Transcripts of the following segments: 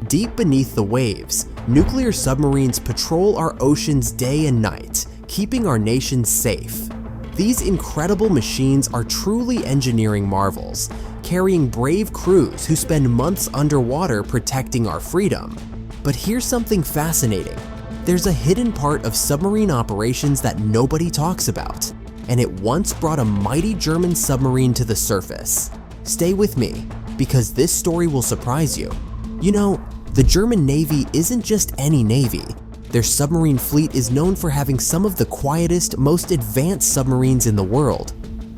Deep beneath the waves, nuclear submarines patrol our oceans day and night, keeping our nation safe. These incredible machines are truly engineering marvels, carrying brave crews who spend months underwater protecting our freedom. But here's something fascinating. There's a hidden part of submarine operations that nobody talks about, and it once brought a mighty German submarine to the surface. Stay with me, because this story will surprise you. You know, the German Navy isn't just any navy. Their submarine fleet is known for having some of the quietest, most advanced submarines in the world.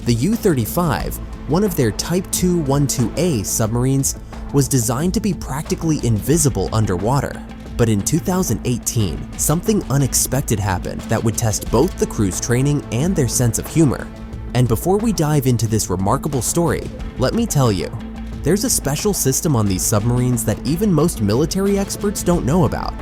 The U-35, one of their Type 212A submarines, was designed to be practically invisible underwater. But in 2018, something unexpected happened that would test both the crew's training and their sense of humor. And before we dive into this remarkable story, let me tell you, there's a special system on these submarines that even most military experts don't know about.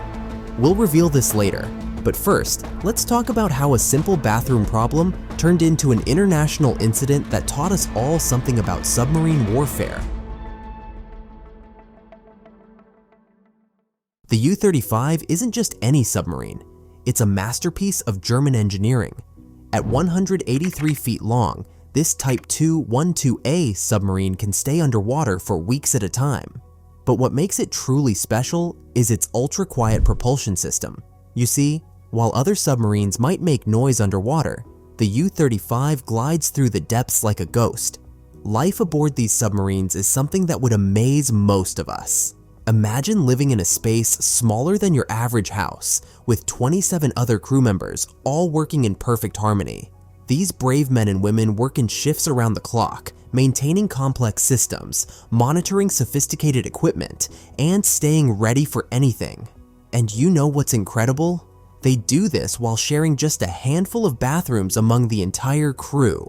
We'll reveal this later, but first, let's talk about how a simple bathroom problem turned into an international incident that taught us all something about submarine warfare. The U-35 isn't just any submarine. It's a masterpiece of German engineering. At 183 feet long, this Type 212A submarine can stay underwater for weeks at a time. But what makes it truly special is its ultra-quiet propulsion system. You see, while other submarines might make noise underwater, the U-35 glides through the depths like a ghost. Life aboard these submarines is something that would amaze most of us. Imagine living in a space smaller than your average house, with 27 other crew members, all working in perfect harmony. These brave men and women work in shifts around the clock, maintaining complex systems, monitoring sophisticated equipment, and staying ready for anything. And you know what's incredible? They do this while sharing just a handful of bathrooms among the entire crew.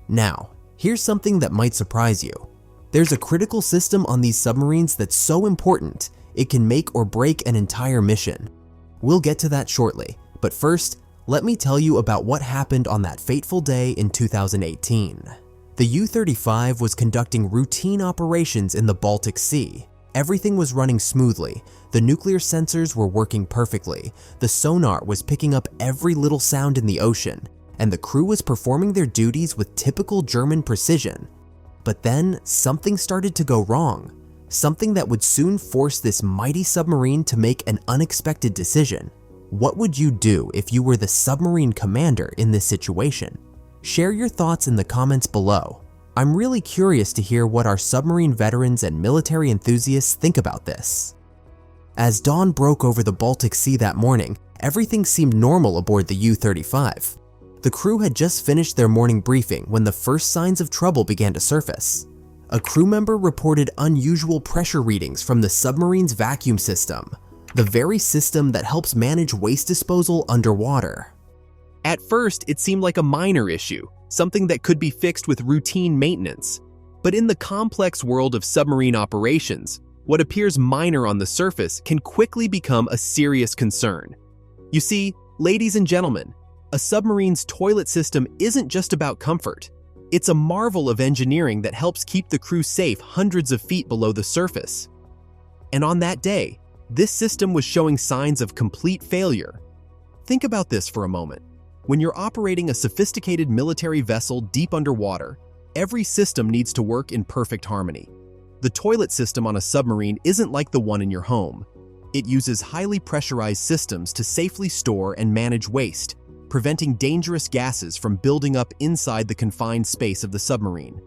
Now, here's something that might surprise you. There's a critical system on these submarines that's so important, it can make or break an entire mission. We'll get to that shortly, but first, let me tell you about what happened on that fateful day in 2018. The U-35 was conducting routine operations in the Baltic Sea. Everything was running smoothly, the nuclear sensors were working perfectly, the sonar was picking up every little sound in the ocean, and the crew was performing their duties with typical German precision. But then, something started to go wrong. Something that would soon force this mighty submarine to make an unexpected decision. What would you do if you were the submarine commander in this situation? Share your thoughts in the comments below. I'm really curious to hear what our submarine veterans and military enthusiasts think about this. As dawn broke over the Baltic Sea that morning, everything seemed normal aboard the U-35. The crew had just finished their morning briefing when the first signs of trouble began to surface. A crew member reported unusual pressure readings from the submarine's vacuum system, the very system that helps manage waste disposal underwater. At first, it seemed like a minor issue, something that could be fixed with routine maintenance. But in the complex world of submarine operations, what appears minor on the surface can quickly become a serious concern. You see, ladies and gentlemen, a submarine's toilet system isn't just about comfort. It's a marvel of engineering that helps keep the crew safe hundreds of feet below the surface. And on that day, this system was showing signs of complete failure. Think about this for a moment. When you're operating a sophisticated military vessel deep underwater, every system needs to work in perfect harmony. The toilet system on a submarine isn't like the one in your home. It uses highly pressurized systems to safely store and manage waste, preventing dangerous gases from building up inside the confined space of the submarine.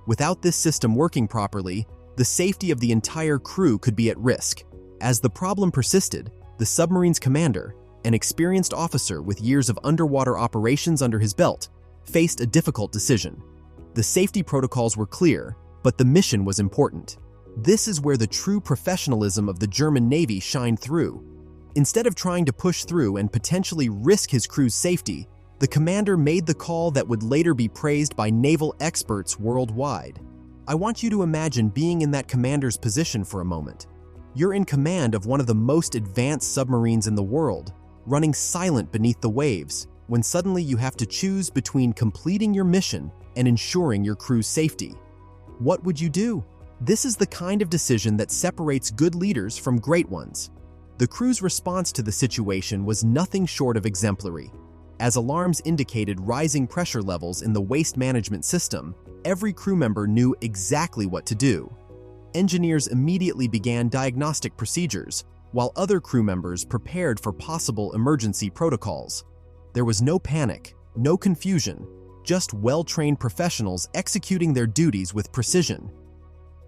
Without this system working properly, the safety of the entire crew could be at risk. As the problem persisted, the submarine's commander, an experienced officer with years of underwater operations under his belt, faced a difficult decision. The safety protocols were clear, but the mission was important. This is where the true professionalism of the German Navy shined through. Instead of trying to push through and potentially risk his crew's safety, the commander made the call that would later be praised by naval experts worldwide. I want you to imagine being in that commander's position for a moment. You're in command of one of the most advanced submarines in the world, running silent beneath the waves, when suddenly you have to choose between completing your mission and ensuring your crew's safety. What would you do? This is the kind of decision that separates good leaders from great ones. The crew's response to the situation was nothing short of exemplary. As alarms indicated rising pressure levels in the waste management system, every crew member knew exactly what to do. Engineers immediately began diagnostic procedures, while other crew members prepared for possible emergency protocols. There was no panic, no confusion, just well-trained professionals executing their duties with precision.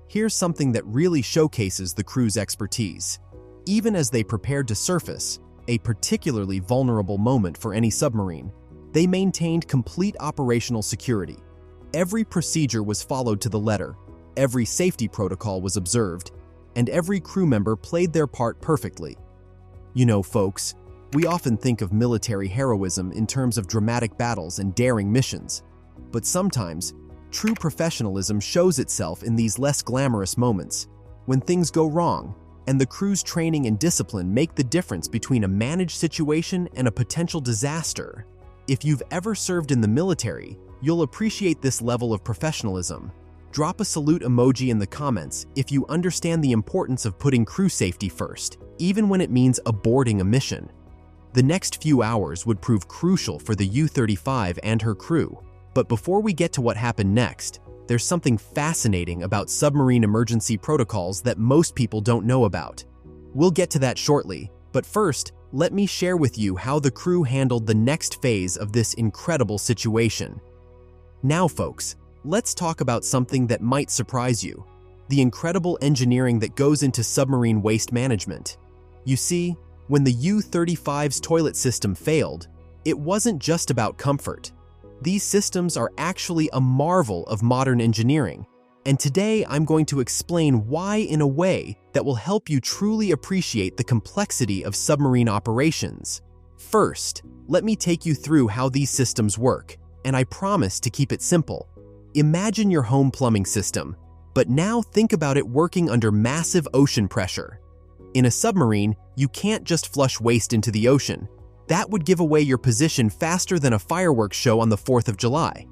Here's something that really showcases the crew's expertise. Even as they prepared to surface, a particularly vulnerable moment for any submarine, they maintained complete operational security. Every procedure was followed to the letter, every safety protocol was observed, and every crew member played their part perfectly. You know, folks, we often think of military heroism in terms of dramatic battles and daring missions, but sometimes, true professionalism shows itself in these less glamorous moments, when things go wrong, and the crew's training and discipline make the difference between a managed situation and a potential disaster. If you've ever served in the military, you'll appreciate this level of professionalism. Drop a salute emoji in the comments if you understand the importance of putting crew safety first, even when it means aborting a mission. The next few hours would prove crucial for the U-35 and her crew. But before we get to what happened next, there's something fascinating about submarine emergency protocols that most people don't know about. We'll get to that shortly, but first, let me share with you how the crew handled the next phase of this incredible situation. Now, folks, let's talk about something that might surprise you: the incredible engineering that goes into submarine waste management. You see, when the U-35's toilet system failed, it wasn't just about comfort. These systems are actually a marvel of modern engineering, and today I'm going to explain why in a way that will help you truly appreciate the complexity of submarine operations. First, let me take you through how these systems work, and I promise to keep it simple. Imagine your home plumbing system, but now think about it working under massive ocean pressure. In a submarine, you can't just flush waste into the ocean. That would give away your position faster than a fireworks show on the 4th of July.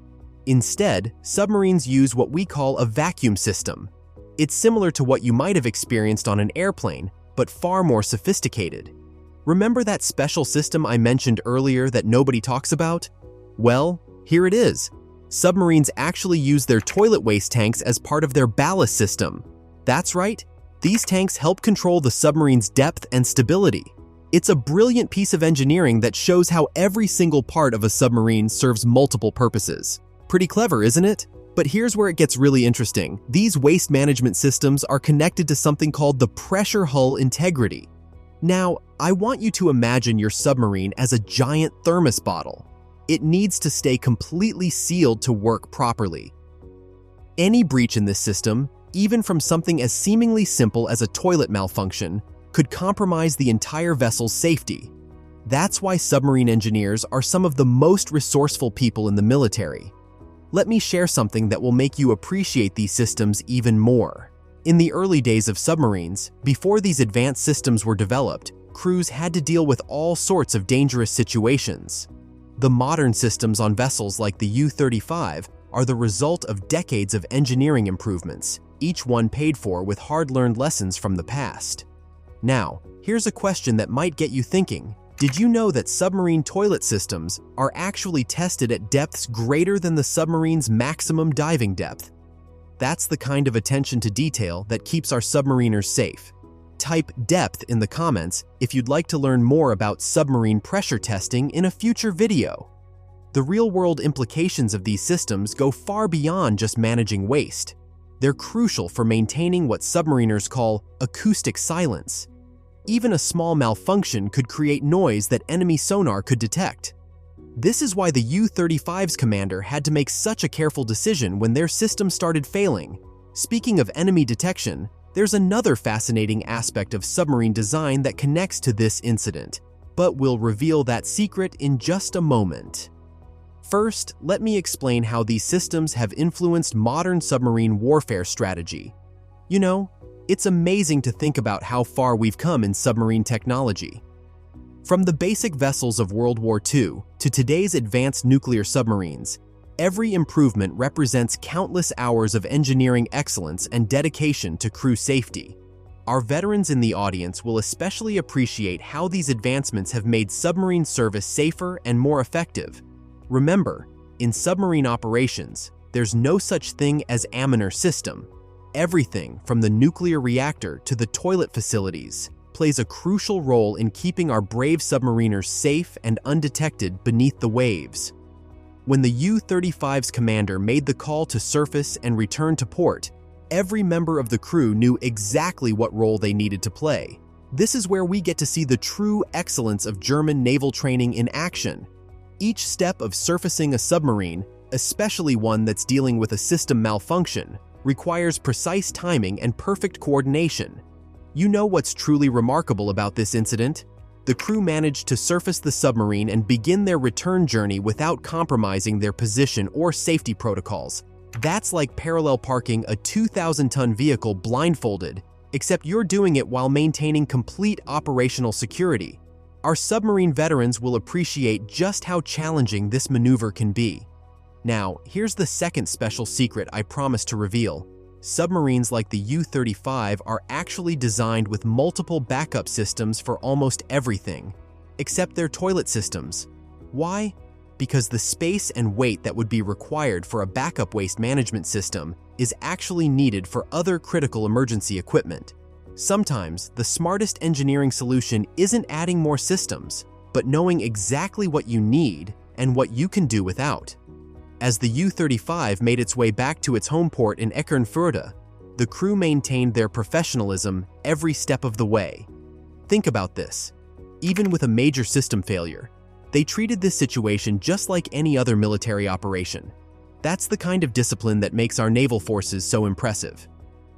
Instead, submarines use what we call a vacuum system. It's similar to what you might have experienced on an airplane, but far more sophisticated. Remember that special system I mentioned earlier that nobody talks about? Well, here it is. Submarines actually use their toilet waste tanks as part of their ballast system. That's right, these tanks help control the submarine's depth and stability. It's a brilliant piece of engineering that shows how every single part of a submarine serves multiple purposes. Pretty clever, isn't it? But here's where it gets really interesting. These waste management systems are connected to something called the pressure hull integrity. Now, I want you to imagine your submarine as a giant thermos bottle. It needs to stay completely sealed to work properly. Any breach in this system, even from something as seemingly simple as a toilet malfunction, could compromise the entire vessel's safety. That's why submarine engineers are some of the most resourceful people in the military. Let me share something that will make you appreciate these systems even more. In the early days of submarines, before these advanced systems were developed, crews had to deal with all sorts of dangerous situations. The modern systems on vessels like the U-35 are the result of decades of engineering improvements, each one paid for with hard-learned lessons from the past. Now, here's a question that might get you thinking. Did you know that submarine toilet systems are actually tested at depths greater than the submarine's maximum diving depth? That's the kind of attention to detail that keeps our submariners safe. Type depth in the comments if you'd like to learn more about submarine pressure testing in a future video. The real-world implications of these systems go far beyond just managing waste. They're crucial for maintaining what submariners call acoustic silence. Even a small malfunction could create noise that enemy sonar could detect. This is why the U-35's commander had to make such a careful decision when their system started failing. Speaking of enemy detection, there's another fascinating aspect of submarine design that connects to this incident, but we'll reveal that secret in just a moment. First, let me explain how these systems have influenced modern submarine warfare strategy. You know, it's amazing to think about how far we've come in submarine technology. From the basic vessels of World War II to today's advanced nuclear submarines, Every improvement represents countless hours of engineering excellence and dedication to crew safety. Our veterans in the audience will especially appreciate how these advancements have made submarine service safer and more effective. Remember, in submarine operations, there's no such thing as amateur system. Everything from the nuclear reactor to the toilet facilities plays a crucial role in keeping our brave submariners safe and undetected beneath the waves. When the U-35's commander made the call to surface and return to port, every member of the crew knew exactly what role they needed to play. This is where we get to see the true excellence of German naval training in action. Each step of surfacing a submarine, especially one that's dealing with a system malfunction, requires precise timing and perfect coordination. You know what's truly remarkable about this incident? The crew managed to surface the submarine and begin their return journey without compromising their position or safety protocols. That's like parallel parking a 2,000-ton vehicle blindfolded, except you're doing it while maintaining complete operational security. Our submarine veterans will appreciate just how challenging this maneuver can be. Now, here's the second special secret I promised to reveal. Submarines like the U-35 are actually designed with multiple backup systems for almost everything, except their toilet systems. Why? Because the space and weight that would be required for a backup waste management system is actually needed for other critical emergency equipment. Sometimes, the smartest engineering solution isn't adding more systems, but knowing exactly what you need and what you can do without. As the U-35 made its way back to its home port in Eckernförde, the crew maintained their professionalism every step of the way. Think about this. Even with a major system failure, they treated this situation just like any other military operation. That's the kind of discipline that makes our naval forces so impressive.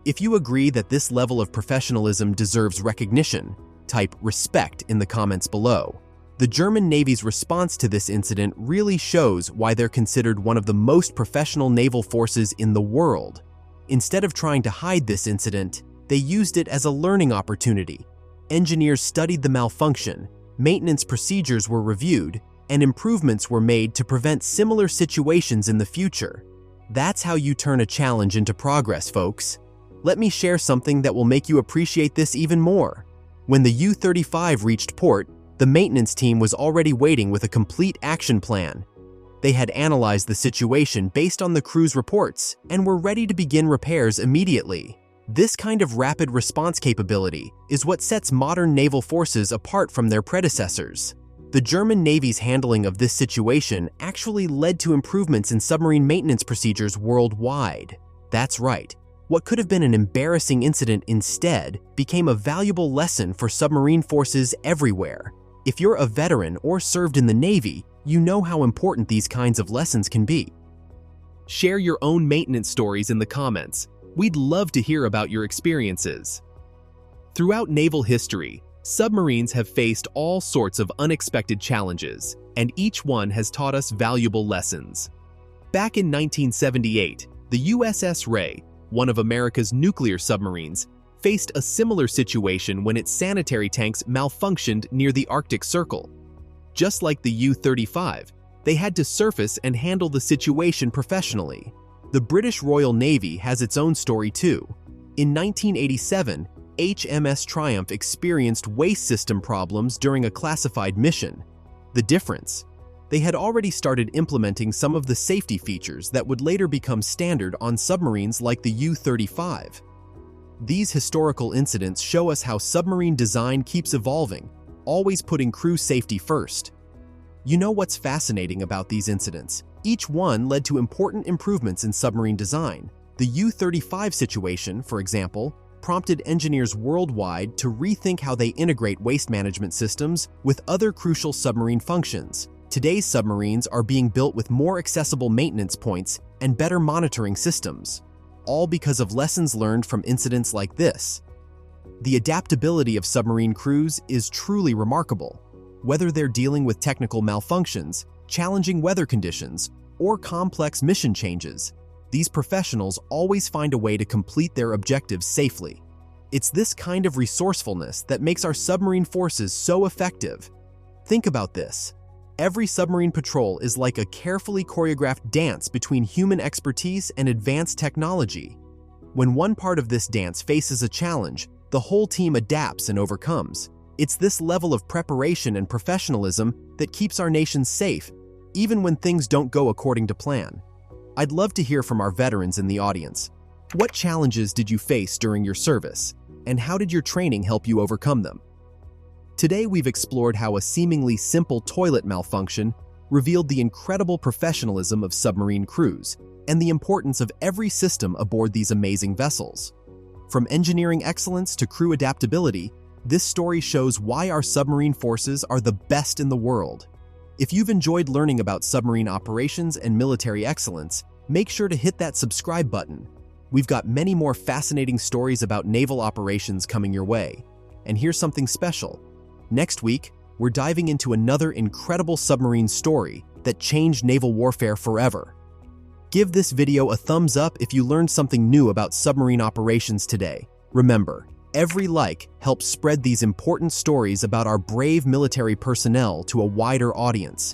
If you agree that this level of professionalism deserves recognition, type respect in the comments below. The German Navy's response to this incident really shows why they're considered one of the most professional naval forces in the world. Instead of trying to hide this incident, they used it as a learning opportunity. Engineers studied the malfunction, maintenance procedures were reviewed, and improvements were made to prevent similar situations in the future. That's how you turn a challenge into progress, folks. Let me share something that will make you appreciate this even more. When the U-35 reached port, the maintenance team was already waiting with a complete action plan. They had analyzed the situation based on the crew's reports and were ready to begin repairs immediately. This kind of rapid response capability is what sets modern naval forces apart from their predecessors. The German Navy's handling of this situation actually led to improvements in submarine maintenance procedures worldwide. That's right. What could have been an embarrassing incident instead became a valuable lesson for submarine forces everywhere. If you're a veteran or served in the Navy, you know how important these kinds of lessons can be. Share your own maintenance stories in the comments. We'd love to hear about your experiences. Throughout naval history, submarines have faced all sorts of unexpected challenges, and each one has taught us valuable lessons. Back in 1978, the USS Ray, one of America's nuclear submarines, faced a similar situation when its sanitary tanks malfunctioned near the Arctic Circle. Just like the U-35, they had to surface and handle the situation professionally. The British Royal Navy has its own story too. In 1987, HMS Triumph experienced waste system problems during a classified mission. The difference? They had already started implementing some of the safety features that would later become standard on submarines like the U-35. These historical incidents show us how submarine design keeps evolving, always putting crew safety first. You know what's fascinating about these incidents? Each one led to important improvements in submarine design. The U-35 situation, for example, prompted engineers worldwide to rethink how they integrate waste management systems with other crucial submarine functions. Today's submarines are being built with more accessible maintenance points and better monitoring systems, all because of lessons learned from incidents like this. The adaptability of submarine crews is truly remarkable. Whether they're dealing with technical malfunctions, challenging weather conditions, or complex mission changes, these professionals always find a way to complete their objectives safely. It's this kind of resourcefulness that makes our submarine forces so effective. Think about this. Every submarine patrol is like a carefully choreographed dance between human expertise and advanced technology. When one part of this dance faces a challenge, the whole team adapts and overcomes. It's this level of preparation and professionalism that keeps our nation safe, even when things don't go according to plan. I'd love to hear from our veterans in the audience. What challenges did you face during your service, and how did your training help you overcome them? Today we've explored how a seemingly simple toilet malfunction revealed the incredible professionalism of submarine crews and the importance of every system aboard these amazing vessels. From engineering excellence to crew adaptability, this story shows why our submarine forces are the best in the world. If you've enjoyed learning about submarine operations and military excellence, make sure to hit that subscribe button. We've got many more fascinating stories about naval operations coming your way. And here's something special. Next week, we're diving into another incredible submarine story that changed naval warfare forever. Give this video a thumbs up if you learned something new about submarine operations today. Remember, every like helps spread these important stories about our brave military personnel to a wider audience.